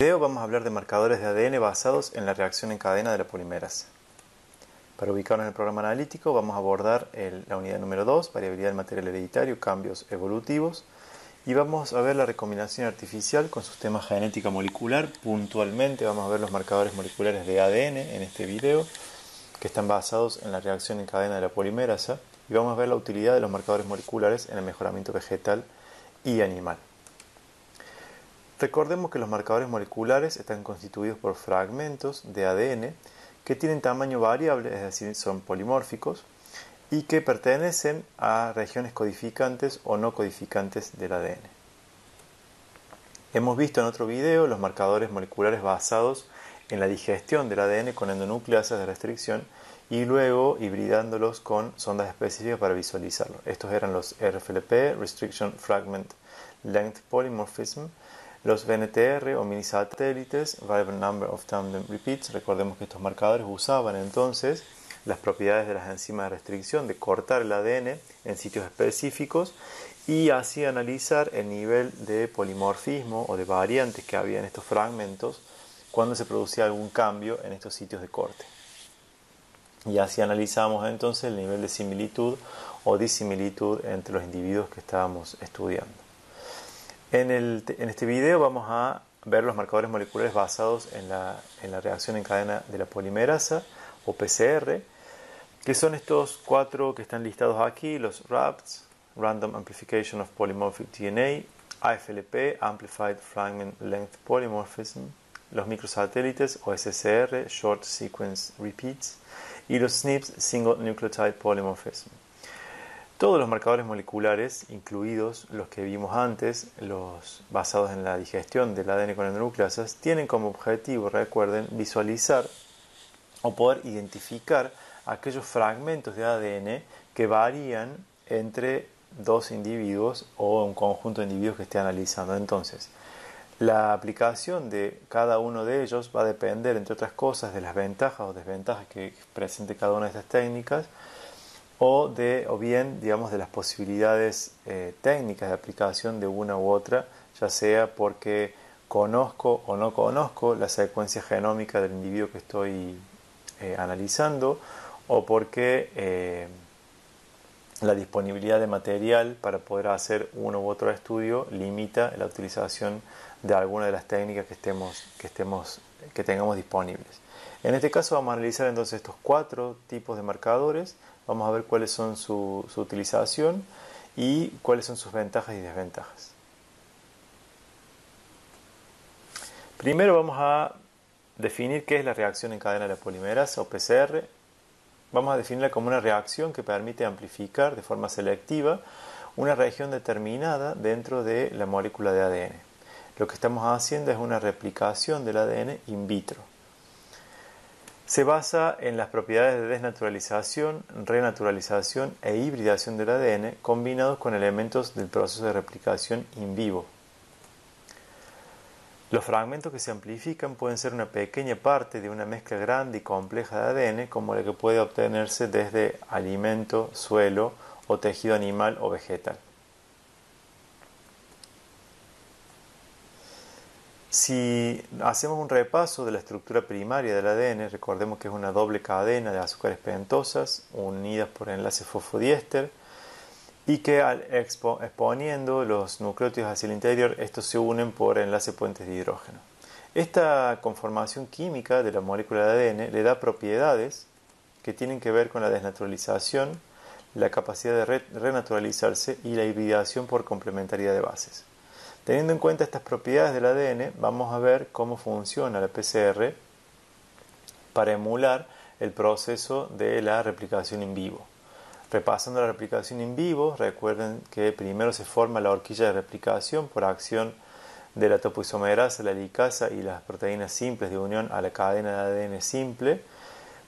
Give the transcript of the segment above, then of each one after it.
En este video vamos a hablar de marcadores de ADN basados en la reacción en cadena de la polimerasa. Para ubicarnos en el programa analítico vamos a abordar la unidad número 2, variabilidad del material hereditario, cambios evolutivos, y vamos a ver la recombinación artificial con sistema genética molecular. Puntualmente vamos a ver los marcadores moleculares de ADN en este video, que están basados en la reacción en cadena de la polimerasa, y vamos a ver la utilidad de los marcadores moleculares en el mejoramiento vegetal y animal. Recordemos que los marcadores moleculares están constituidos por fragmentos de ADN que tienen tamaño variable, es decir, son polimórficos, y que pertenecen a regiones codificantes o no codificantes del ADN. Hemos visto en otro video los marcadores moleculares basados en la digestión del ADN con endonucleasas de restricción y luego hibridándolos con sondas específicas para visualizarlo. Estos eran los RFLP, Restriction Fragment Length Polymorphism, los VNTR o mini satélites, Variable Number of Tandem Repeats. Recordemos que estos marcadores usaban entonces las propiedades de las enzimas de restricción, de cortar el ADN en sitios específicos y así analizar el nivel de polimorfismo o de variantes que había en estos fragmentos cuando se producía algún cambio en estos sitios de corte. Y así analizamos entonces el nivel de similitud o disimilitud entre los individuos que estábamos estudiando. En este video vamos a ver los marcadores moleculares basados en la reacción en cadena de la polimerasa o PCR, que son estos cuatro que están listados aquí: los RAPs, Random Amplification of Polymorphic DNA, AFLP, Amplified Fragment Length Polymorphism, los microsatélites o SSR, Short Sequence Repeats, y los SNPs, Single Nucleotide Polymorphism. Todos los marcadores moleculares, incluidos los que vimos antes, los basados en la digestión del ADN con endonucleasas, tienen como objetivo, recuerden, visualizar o poder identificar aquellos fragmentos de ADN que varían entre dos individuos o un conjunto de individuos que esté analizando. Entonces, la aplicación de cada uno de ellos va a depender, entre otras cosas, de las ventajas o desventajas que presente cada una de estas técnicas, o bien, digamos, de las posibilidades técnicas de aplicación de una u otra, ya sea porque conozco o no conozco la secuencia genómica del individuo que estoy analizando, o porque la disponibilidad de material para poder hacer uno u otro estudio limita la utilización de alguna de las técnicas que tengamos disponibles. En este caso vamos a analizar entonces estos cuatro tipos de marcadores. Vamos a ver cuáles son su utilización y cuáles son sus ventajas y desventajas. Primero vamos a definir qué es la reacción en cadena de la polimerasa o PCR. Vamos a definirla como una reacción que permite amplificar de forma selectiva una región determinada dentro de la molécula de ADN. Lo que estamos haciendo es una replicación del ADN in vitro. Se basa en las propiedades de desnaturalización, renaturalización e hibridación del ADN combinados con elementos del proceso de replicación in vivo. Los fragmentos que se amplifican pueden ser una pequeña parte de una mezcla grande y compleja de ADN, como la que puede obtenerse desde alimento, suelo o tejido animal o vegetal. Si hacemos un repaso de la estructura primaria del ADN, recordemos que es una doble cadena de azúcares pentosas unidas por enlace fosfodiéster y que exponiendo los nucleótidos hacia el interior, estos se unen por enlace puentes de hidrógeno. Esta conformación química de la molécula de ADN le da propiedades que tienen que ver con la desnaturalización, la capacidad de renaturalizarse y la hibridación por complementariedad de bases. Teniendo en cuenta estas propiedades del ADN, vamos a ver cómo funciona la PCR para emular el proceso de la replicación in vivo. Repasando la replicación in vivo, recuerden que primero se forma la horquilla de replicación por acción de la topoisomerasa, la helicasa y las proteínas simples de unión a la cadena de ADN simple,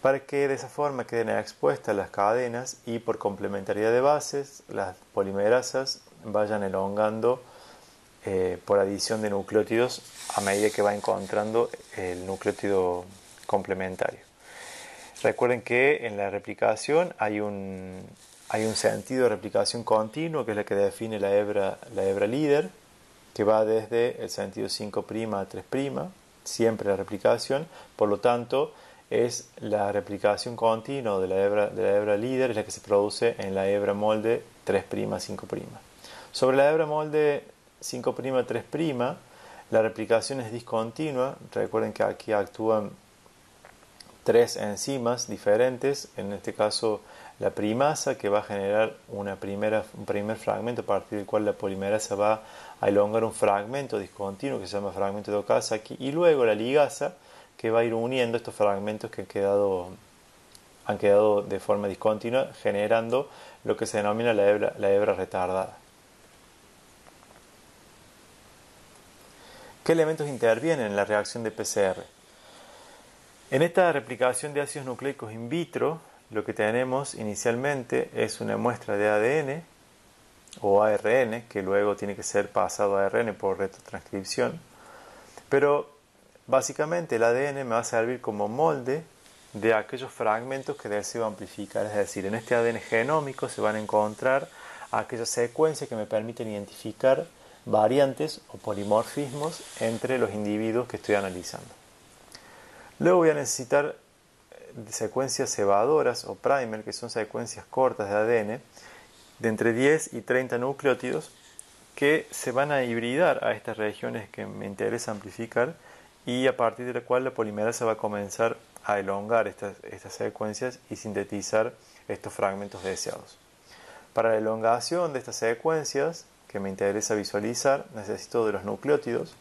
para que de esa forma queden expuestas las cadenas y por complementariedad de bases las polimerasas vayan elongando por adición de nucleótidos a medida que va encontrando el nucleótido complementario. Recuerden que en la replicación hay un sentido de replicación continuo, que es la que define la hebra líder, que va desde el sentido 5' a 3', siempre la replicación, por lo tanto es la replicación continua de la hebra líder, es la que se produce en la hebra molde 3', 5'. Sobre la hebra molde 5', 3', la replicación es discontinua. Recuerden que aquí actúan tres enzimas diferentes, en este caso la primasa, que va a generar un primer fragmento a partir del cual la polimerasa va a elongar un fragmento discontinuo que se llama fragmento de Okazaki, y luego la ligasa, que va a ir uniendo estos fragmentos que han quedado de forma discontinua, generando lo que se denomina la hebra retardada. ¿Qué elementos intervienen en la reacción de PCR? En esta replicación de ácidos nucleicos in vitro, lo que tenemos inicialmente es una muestra de ADN o ARN, que luego tiene que ser pasado a ARN por retrotranscripción, pero básicamente el ADN me va a servir como molde de aquellos fragmentos que deseo amplificar, es decir, en este ADN genómico se van a encontrar aquellas secuencias que me permiten identificar variantes o polimorfismos entre los individuos que estoy analizando. Luego voy a necesitar secuencias cebadoras o primer, que son secuencias cortas de ADN de entre 10 y 30 nucleótidos que se van a hibridar a estas regiones que me interesa amplificar, y a partir de la cual la polimerasa va a comenzar a elongar estas secuencias y sintetizar estos fragmentos deseados. Para la elongación de estas secuencias que me interesa visualizar, necesito de los nucleótidos,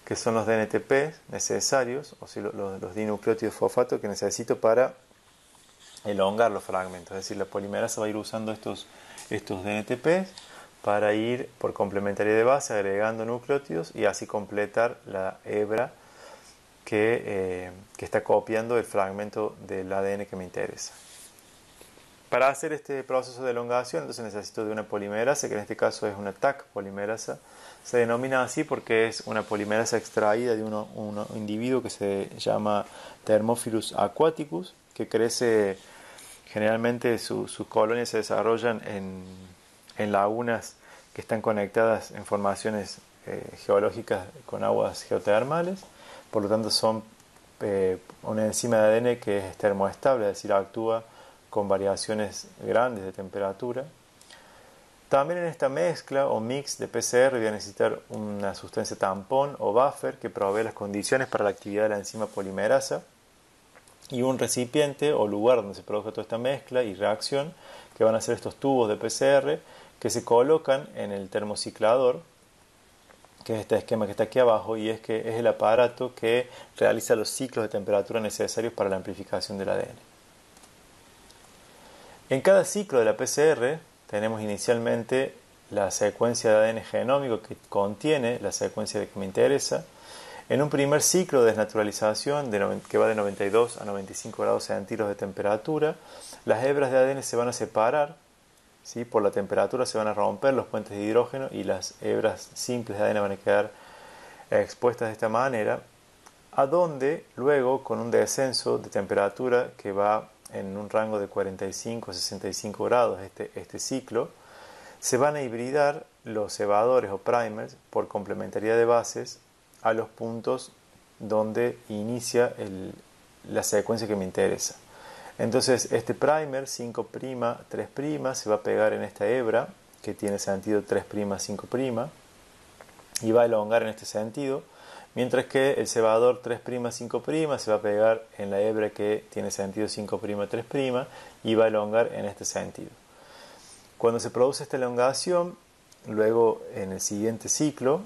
que son los DNTP necesarios, o sea, los dinucleótidos fosfato que necesito para elongar los fragmentos. Es decir, la polimerasa va a ir usando estos DNTP para ir por complementaridad de base agregando nucleótidos y así completar la hebra que está copiando el fragmento del ADN que me interesa. Para hacer este proceso de elongación, entonces necesito de una polimerasa, que en este caso es una TAC polimerasa. Se denomina así porque es una polimerasa extraída de un individuo que se llama Thermophilus aquaticus, que crece, generalmente sus colonias se desarrollan en lagunas que están conectadas en formaciones geológicas con aguas geotermales. Por lo tanto son una enzima de ADN que es termoestable, es decir, actúa con variaciones grandes de temperatura. También en esta mezcla o mix de PCR voy a necesitar una sustancia tampón o buffer que provee las condiciones para la actividad de la enzima polimerasa, y un recipiente o lugar donde se produzca toda esta mezcla y reacción, que van a ser estos tubos de PCR que se colocan en el termociclador, que es este esquema que está aquí abajo, y es el aparato que realiza los ciclos de temperatura necesarios para la amplificación del ADN. En cada ciclo de la PCR tenemos inicialmente la secuencia de ADN genómico que contiene la secuencia que me interesa. En un primer ciclo de desnaturalización que va de 92 a 95 grados centígrados de temperatura, las hebras de ADN se van a separar, ¿sí? Por la temperatura se van a romper los puentes de hidrógeno y las hebras simples de ADN van a quedar expuestas de esta manera, a donde luego, con un descenso de temperatura que va en un rango de 45 a 65 grados este ciclo, se van a hibridar los cebadores o primers por complementariedad de bases a los puntos donde inicia la secuencia que me interesa. Entonces este primer 5', 3', se va a pegar en esta hebra que tiene sentido 3', 5', y va a elongar en este sentido, mientras que el cebador 3', 5' se va a pegar en la hebra que tiene sentido 5', 3' y va a elongar en este sentido. Cuando se produce esta elongación, luego en el siguiente ciclo,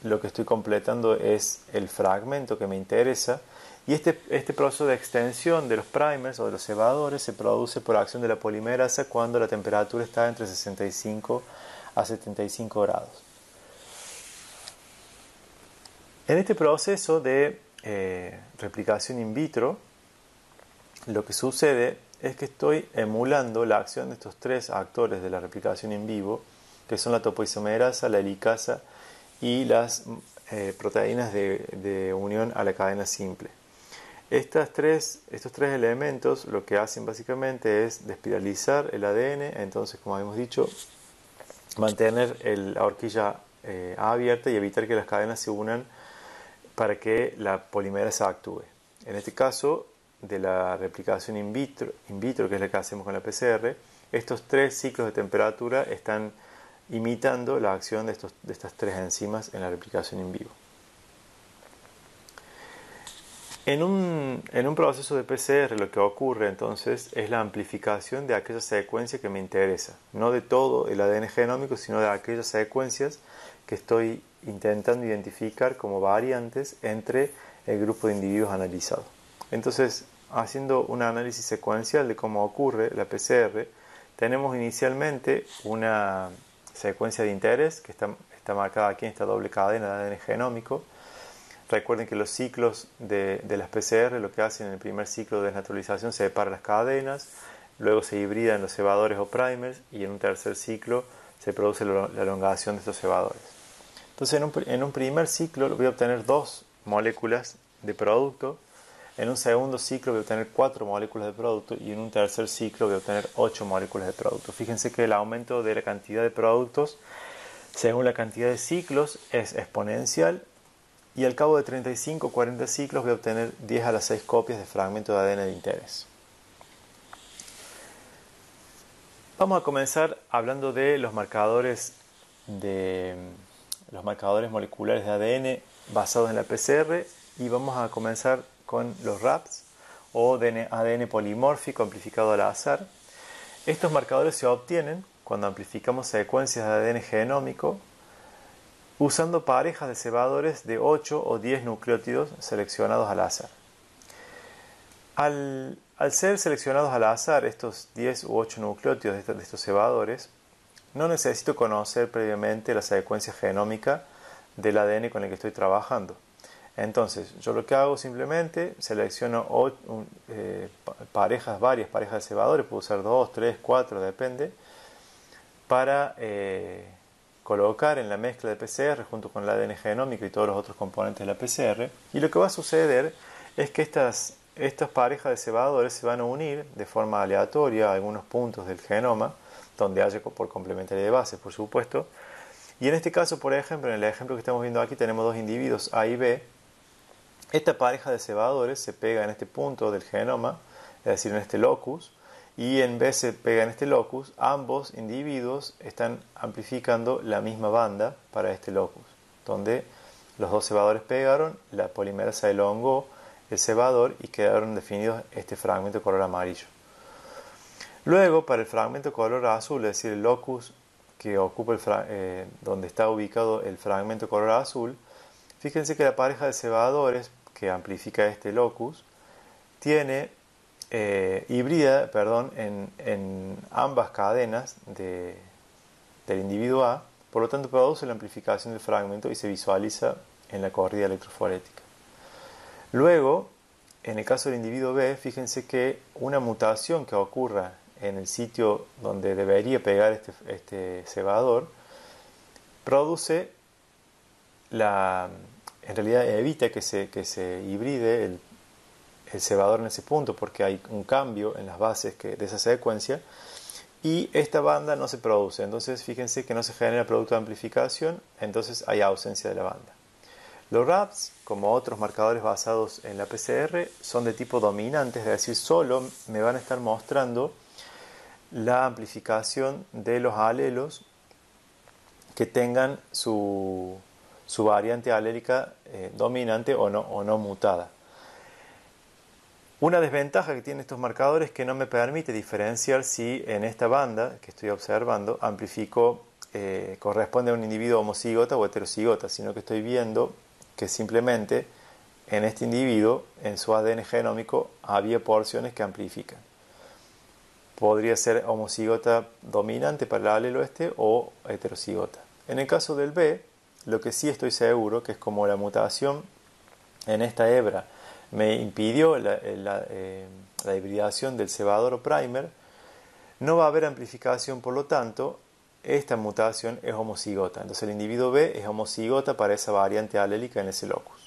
lo que estoy completando es el fragmento que me interesa, y este proceso de extensión de los primers o de los cebadores se produce por acción de la polimerasa cuando la temperatura está entre 65 a 75 grados. En este proceso de replicación in vitro, lo que sucede es que estoy emulando la acción de estos tres actores de la replicación in vivo, que son la topoisomerasa, la helicasa y las proteínas de unión a la cadena simple. Estos tres elementos lo que hacen básicamente es despiralizar el ADN, entonces, como habíamos dicho, mantener la horquilla abierta y evitar que las cadenas se unan para que la polimerasa actúe. En este caso, de la replicación in vitro, que es la que hacemos con la PCR, estos 3 ciclos de temperatura están imitando la acción de estas 3 enzimas en la replicación in vivo. En un proceso de PCR lo que ocurre entonces es la amplificación de aquella secuencia que me interesa, no de todo el ADN genómico, sino de aquellas secuencias que estoy intentando identificar como variantes entre el grupo de individuos analizado. Entonces, haciendo un análisis secuencial de cómo ocurre la PCR, tenemos inicialmente una secuencia de interés que está marcada aquí en esta doble cadena de ADN genómico. Recuerden que los ciclos de las PCR lo que hacen en el primer ciclo de desnaturalización se separan las cadenas, luego se hibridan los cebadores o primers y en un tercer ciclo se produce la elongación de estos cebadores. Entonces en un primer ciclo voy a obtener 2 moléculas de producto, en un segundo ciclo voy a obtener 4 moléculas de producto y en un tercer ciclo voy a obtener 8 moléculas de producto. Fíjense que el aumento de la cantidad de productos según la cantidad de ciclos es exponencial. Y al cabo de 35 o 40 ciclos voy a obtener 10 a la 6 copias de fragmento de ADN de interés. Vamos a comenzar hablando de los marcadores moleculares de ADN basados en la PCR y vamos a comenzar con los RAPs o ADN polimórfico amplificado al azar. Estos marcadores se obtienen cuando amplificamos secuencias de ADN genómico usando parejas de cebadores de 8 o 10 nucleótidos seleccionados al azar. Al ser seleccionados al azar estos 10 u 8 nucleótidos de estos cebadores, no necesito conocer previamente la secuencia genómica del ADN con el que estoy trabajando. Entonces, yo lo que hago simplemente selecciono varias parejas de cebadores, puedo usar 2, 3, 4, depende, para colocar en la mezcla de PCR junto con el ADN genómico y todos los otros componentes de la PCR. Y lo que va a suceder es que estas parejas de cebadores se van a unir de forma aleatoria a algunos puntos del genoma, donde haya por complementariedad de bases, por supuesto. Y en este caso, por ejemplo, en el ejemplo que estamos viendo aquí, tenemos 2 individuos A y B. Esta pareja de cebadores se pega en este punto del genoma, es decir, en este locus, y en B se pega en este locus. Ambos individuos están amplificando la misma banda para este locus, donde los 2 cebadores pegaron, la polimerasa elongó el cebador y quedaron definidos este fragmento de color amarillo. Luego, para el fragmento color azul, es decir, el locus que ocupa donde está ubicado el fragmento color azul, fíjense que la pareja de cebadores que amplifica este locus tiene híbrida en ambas cadenas del individuo A, por lo tanto produce la amplificación del fragmento y se visualiza en la corrida electroforética. Luego, en el caso del individuo B, fíjense que una mutación que ocurra en el sitio donde debería pegar este cebador produce en realidad evita que se hibride el cebador en ese punto, porque hay un cambio en las bases de esa secuencia y esta banda no se produce. Entonces fíjense que no se genera producto de amplificación, entonces hay ausencia de la banda. Los RAPs, como otros marcadores basados en la PCR, son de tipo dominante, es decir, solo me van a estar mostrando la amplificación de los alelos que tengan su variante alélica dominante o no mutada. Una desventaja que tienen estos marcadores es que no me permite diferenciar si en esta banda que estoy observando corresponde a un individuo homocigota o heterocigota, sino que estoy viendo que simplemente en este individuo, en su ADN genómico, había porciones que amplifican. Podría ser homocigota dominante para el alelo este o heterocigota. En el caso del B, lo que sí estoy seguro que es como la mutación en esta hebra me impidió la hibridación del cebador o primer, no va a haber amplificación, por lo tanto, esta mutación es homocigota. Entonces el individuo B es homocigota para esa variante alélica en ese locus.